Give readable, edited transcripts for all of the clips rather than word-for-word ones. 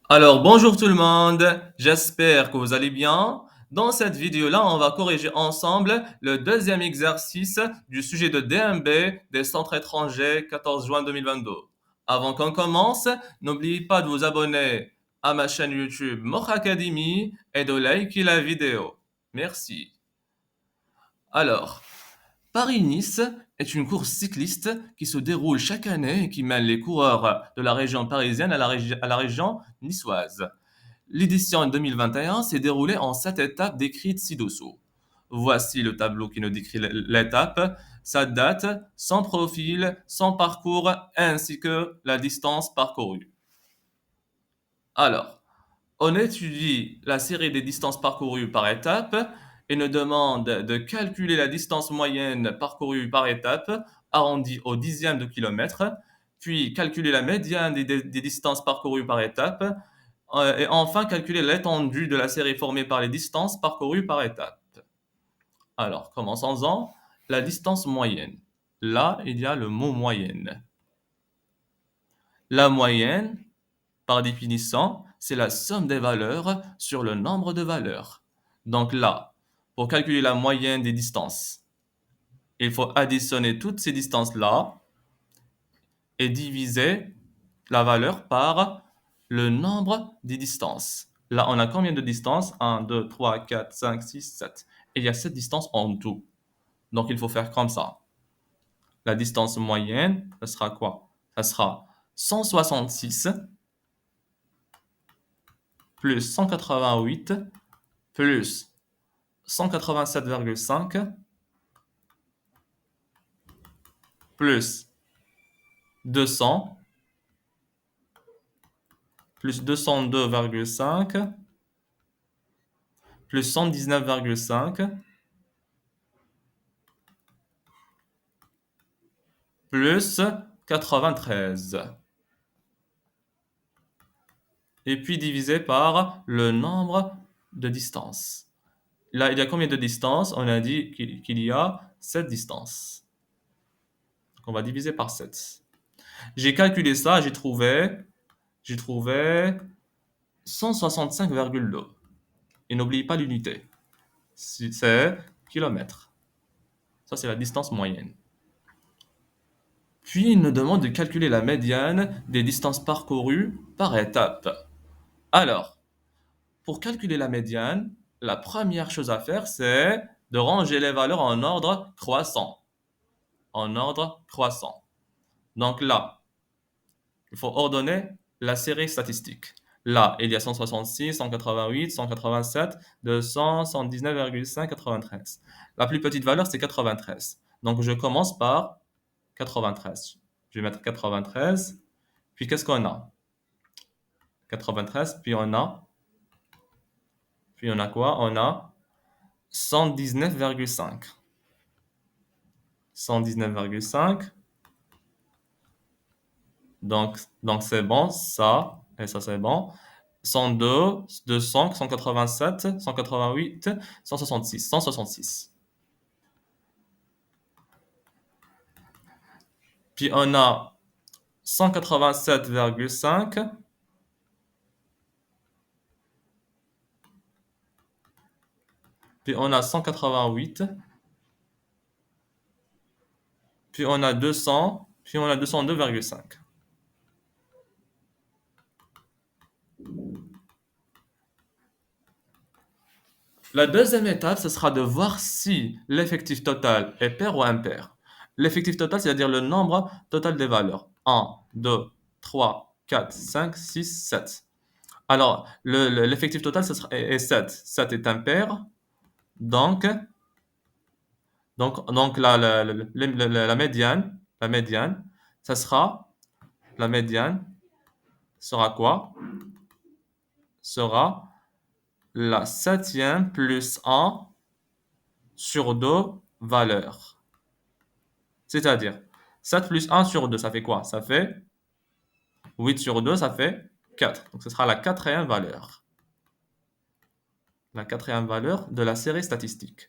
Alors, bonjour tout le monde, j'espère que vous allez bien. Dans cette vidéo-là, on va corriger ensemble le deuxième exercice du sujet de DMB des centres étrangers 14 juin 2022. Avant qu'on commence, n'oubliez pas de vous abonner à ma chaîne YouTube Mokh Academy et de liker la vidéo. Merci. Alors, Paris-Nice est une course cycliste qui se déroule chaque année et qui mène les coureurs de la région parisienne à la région niçoise. L'édition 2021 s'est déroulée en 7 étapes décrites ci-dessous. Voici le tableau qui nous décrit l'étape, sa date, son profil, son parcours ainsi que la distance parcourue. Alors, on étudie la série des distances parcourues par étape et nous demande de calculer la distance moyenne parcourue par étape arrondie au dixième de kilomètre, puis calculer la médiane des distances parcourues par étape et enfin calculer l'étendue de la série formée par les distances parcourues par étape. Alors, commençons-en. La distance moyenne. Là, il y a le mot moyenne. La moyenne, par définition, c'est la somme des valeurs sur le nombre de valeurs. Donc là, pour calculer la moyenne des distances, il faut additionner toutes ces distances-là et diviser la valeur par le nombre des distances. Là, on a combien de distances? 1, 2, 3, 4, 5, 6, 7. Et il y a 7 distances en tout. Donc, il faut faire comme ça. La distance moyenne, ça sera quoi? Ça sera 166 plus 188 plus 187,5 plus 200 plus 202,5 plus 119,5 plus 93. Et puis divisé par le nombre de distances. Là, il y a combien de distances? On a dit qu'il y a 7 distances. Donc, on va diviser par 7. J'ai calculé ça, j'ai trouvé 165,2. Et n'oubliez pas l'unité. C'est kilomètres. Ça, c'est la distance moyenne. Puis, il nous demande de calculer la médiane des distances parcourues par étape. Alors, pour calculer la médiane, la première chose à faire, c'est de ranger les valeurs en ordre croissant. En ordre croissant. Donc là, il faut ordonner la série statistique. Là, il y a 166, 188, 187, 200, 119,5, 93. La plus petite valeur, c'est 93. Donc, je commence par 93. Je vais mettre 93. Puis, qu'est-ce qu'on a? 93. Puis on a quoi? On a 119,5. 119,5. Donc c'est bon, ça, et ça c'est bon. 102, 200, 187, 188, 166, 166. Puis on a 187,5. Puis on a 188. Puis on a 200. Puis on a 202,5. La deuxième étape, ce sera de voir si l'effectif total est pair ou impair. L'effectif total, c'est-à-dire le nombre total des valeurs. 1, 2, 3, 4, 5, 6, 7. Alors, l'effectif total est 7. 7 est impair. Donc, la médiane, ça sera, la médiane sera quoi? Sera la septième plus 1 sur 2 valeurs. C'est-à-dire, 7 plus 1 sur 2, ça fait quoi? Ça fait 8 sur 2, ça fait 4. Donc, ce sera la quatrième valeur. La quatrième valeur de la série statistique.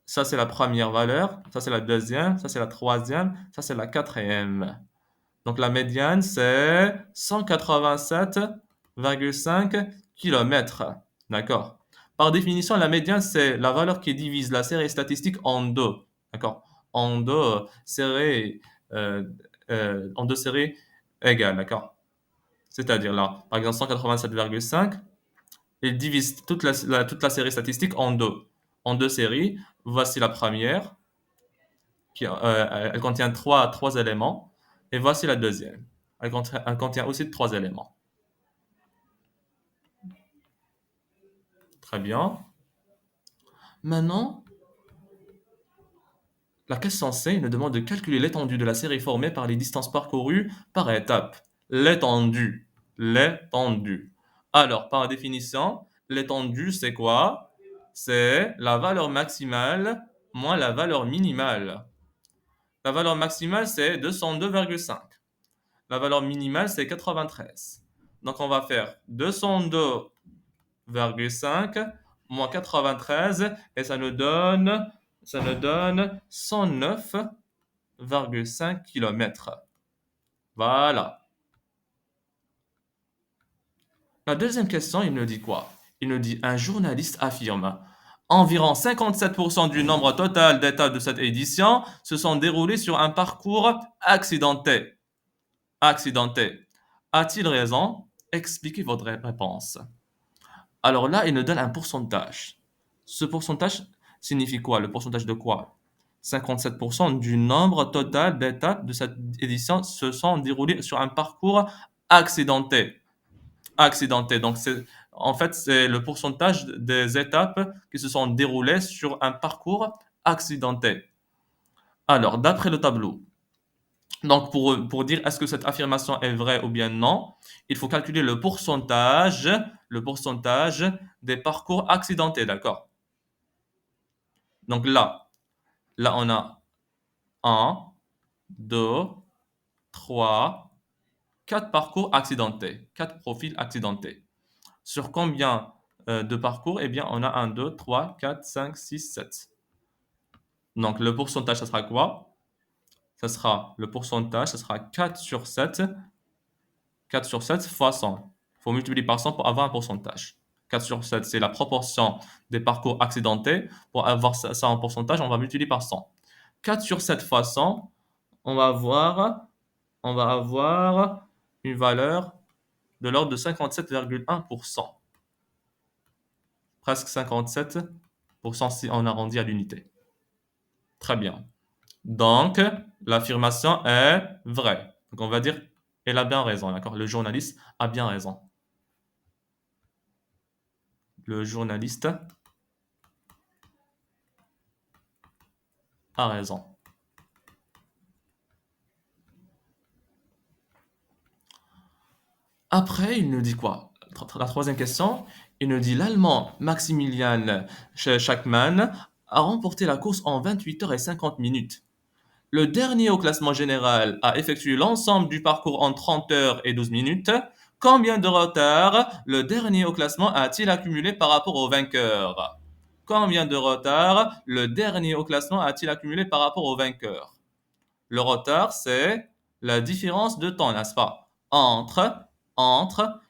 Ça, c'est la première valeur. Ça, c'est la deuxième. Ça, c'est la troisième. Ça, c'est la quatrième. Donc, la médiane, c'est 187 14,5 km. D'accord. Par définition, la médiane, c'est la valeur qui divise la série statistique en deux. D'accord. En deux séries, euh, en deux séries égales. D'accord. C'est-à-dire là, par exemple, 187,5, il divise toute la série statistique en deux séries. Voici la première, elle contient trois éléments, et voici la deuxième. Elle contient aussi trois éléments. Très bien. Maintenant, la question C nous demande de calculer l'étendue de la série formée par les distances parcourues par étape. L'étendue. L'étendue. Alors, par définition, l'étendue, c'est quoi? C'est la valeur maximale moins la valeur minimale. La valeur maximale, c'est 202,5. La valeur minimale, c'est 93. Donc, on va faire 202,5 moins 93 et ça nous donne 109,5 km. Voilà. La deuxième question, il nous dit quoi? Il nous dit un journaliste affirme environ 57% du nombre total d'étapes de cette édition se sont déroulées sur un parcours accidenté. Accidenté. A-t-il raison? Expliquez votre réponse. Alors là, il nous donne un pourcentage. Ce pourcentage signifie quoi? Le pourcentage de quoi? 57% du nombre total d'étapes de cette édition se sont déroulées sur un parcours accidenté. Accidenté. Donc, en fait, c'est le pourcentage des étapes qui se sont déroulées sur un parcours accidenté. Alors, d'après le tableau, donc pour dire est-ce que cette affirmation est vraie ou bien non, il faut calculer le pourcentage des parcours accidentés, d'accord? Donc là on a un, 2, 3, 4 parcours accidentés, 4 profils accidentés. Sur combien de parcours? Eh bien, on a un, 2, 3, 4, 5, 6, 7. Donc, le pourcentage, ça sera quoi? Le pourcentage, ça sera 4 sur 7. 4 sur 7 fois 100. Il faut multiplier par 100 pour avoir un pourcentage. 4 sur 7, c'est la proportion des parcours accidentés. Pour avoir ça en pourcentage, on va multiplier par 100. 4 sur 7 fois 100, on va avoir une valeur de l'ordre de 57,1%. Presque 57% si on arrondit à l'unité. Très bien. Donc, l'affirmation est vraie. Donc, on va dire, elle a bien raison, d'accord? Le journaliste a bien raison. Le journaliste a raison. Après, il nous dit quoi? La troisième question, il nous dit l'Allemand Maximilian Schachmann a remporté la course en 28 heures et 50 minutes. Le dernier au classement général a effectué l'ensemble du parcours en 30 heures et 12 minutes. Combien de retard le dernier au classement a-t-il accumulé par rapport au vainqueur? Combien de retard le dernier au classement a-t-il accumulé par rapport au vainqueur? Le retard, c'est la différence de temps, n'est-ce pas? Entre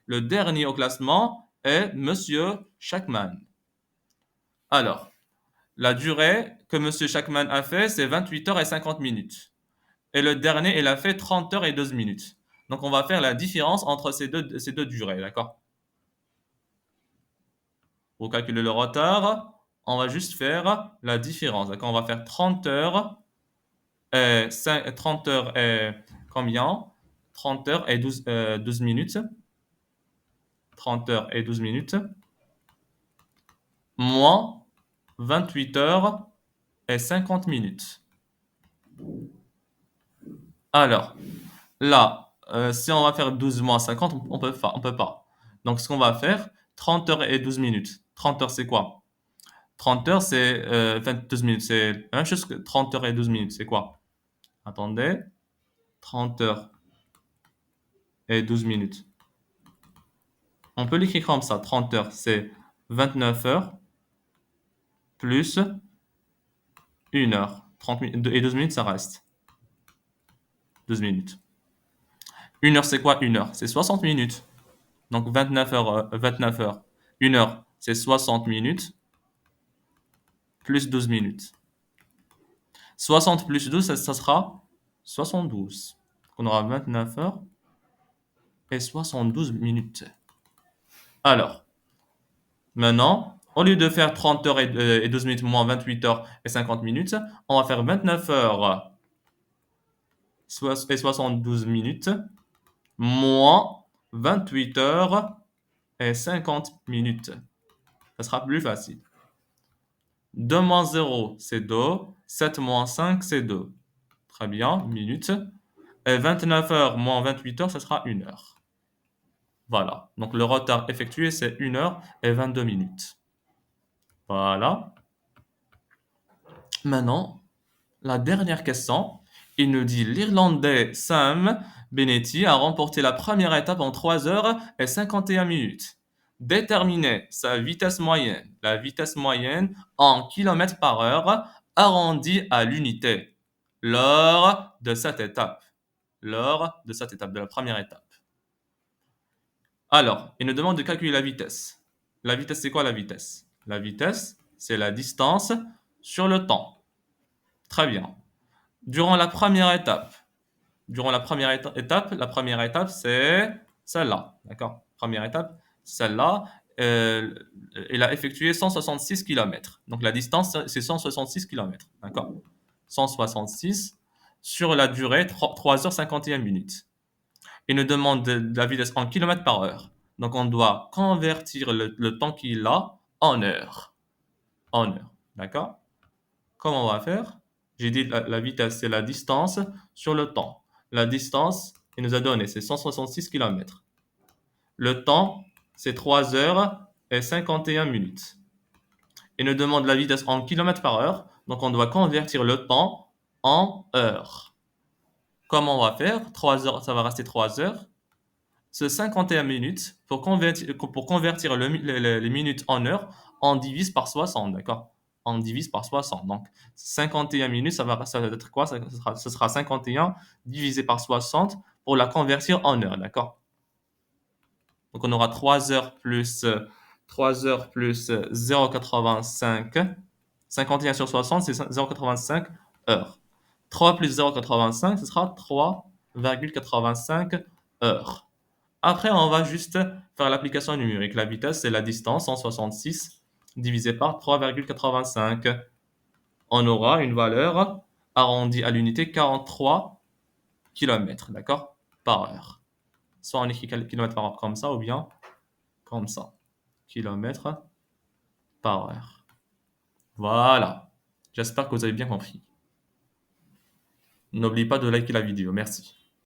le dernier au classement et Monsieur Schachmann. Alors, la durée que Monsieur Schachmann a fait, c'est 28 heures et 50 minutes. Et le dernier, il a fait 30 heures et 12 minutes. Donc, on va faire la différence entre ces deux durées, d'accord? Pour calculer le retard, on va juste faire la différence, d'accord? On va faire 30 heures et 30 heures et combien? 30 heures et 12 minutes. 30 heures et 12 minutes. Moins 28 heures et 50 minutes. Alors, là, si on va faire 12 moins 50, on peut pas, on peut pas. Donc, ce qu'on va faire, 30 heures et 12 minutes. 30 heures, c'est quoi? 30 heures, c'est 12 minutes. C'est la même chose que 30 heures et 12 minutes. C'est quoi? Attendez. 30 heures et 12 minutes. On peut l'écrire comme ça. 30 heures, c'est 29 heures plus 1 heure. 30 et 12 minutes, ça reste 12 minutes. 1 heure, c'est quoi 1 heure? C'est 60 minutes. Donc 29 heures, 29 heures. 1 heure, c'est 60 minutes, plus 12 minutes. 60 plus 12, ça sera 72. On aura 29 heures et 72 minutes. Alors, maintenant, au lieu de faire 30 heures et 12 minutes moins 28 heures et 50 minutes, on va faire 29 heures et 72 minutes moins 28 heures et 50 minutes. Ça sera plus facile. 2 moins 0, c'est 2. 7 moins 5, c'est 2. Très bien, minutes. Et 29 heures moins 28 heures, ça sera 1 heure. Voilà. Donc le retard effectué, c'est 1 heure et 22 minutes. Voilà. Maintenant, la dernière question. Il nous dit l'Irlandais Sam Benetti a remporté la première étape en 3 heures et 51 minutes. Déterminez sa vitesse moyenne. La vitesse moyenne en km par heure arrondie à l'unité lors de cette étape. Lors de cette étape, de la première étape. Alors, il nous demande de calculer la vitesse. La vitesse, c'est quoi la vitesse? La vitesse, c'est la distance sur le temps. Très bien. Durant la première étape, la première étape, c'est celle-là. D'accord? Première étape, celle-là. Euh, il a effectué 166 km. Donc la distance, c'est 166 km. D'accord? 166 sur la durée 3 heures 51 minutes. Il nous demande de la vitesse en kilomètres par heure. Donc on doit convertir le temps qu'il a en heures. En heures. D'accord? Comment on va faire? J'ai dit la vitesse, c'est la distance sur le temps. La distance, il nous a donné, c'est 166 km. Le temps, c'est 3 heures et 51 minutes. Il nous demande la vitesse en kilomètres par heure. Donc, on doit convertir le temps en heures. Comment on va faire? 3 heures, ça va rester 3 heures. Ce 51 minutes, pour convertir les minutes en heures, on divise par 60, d'accord? On divise par 60. Donc, 51 minutes, ça va être quoi? Ce sera 51 divisé par 60 pour la convertir en heures, d'accord? Donc, on aura 3 heures plus 0,85. 51 sur 60, c'est 0,85 heures. 3 plus 0,85, ce sera 3,85 heures. Après, on va juste faire l'application numérique. La vitesse, c'est la distance, 166 divisé par 3,85. On aura une valeur arrondie à l'unité 43 km, d'accord, par heure. Soit on écrit km par heure comme ça, ou bien comme ça. Km par heure. Voilà. J'espère que vous avez bien compris. N'oubliez pas de liker la vidéo. Merci.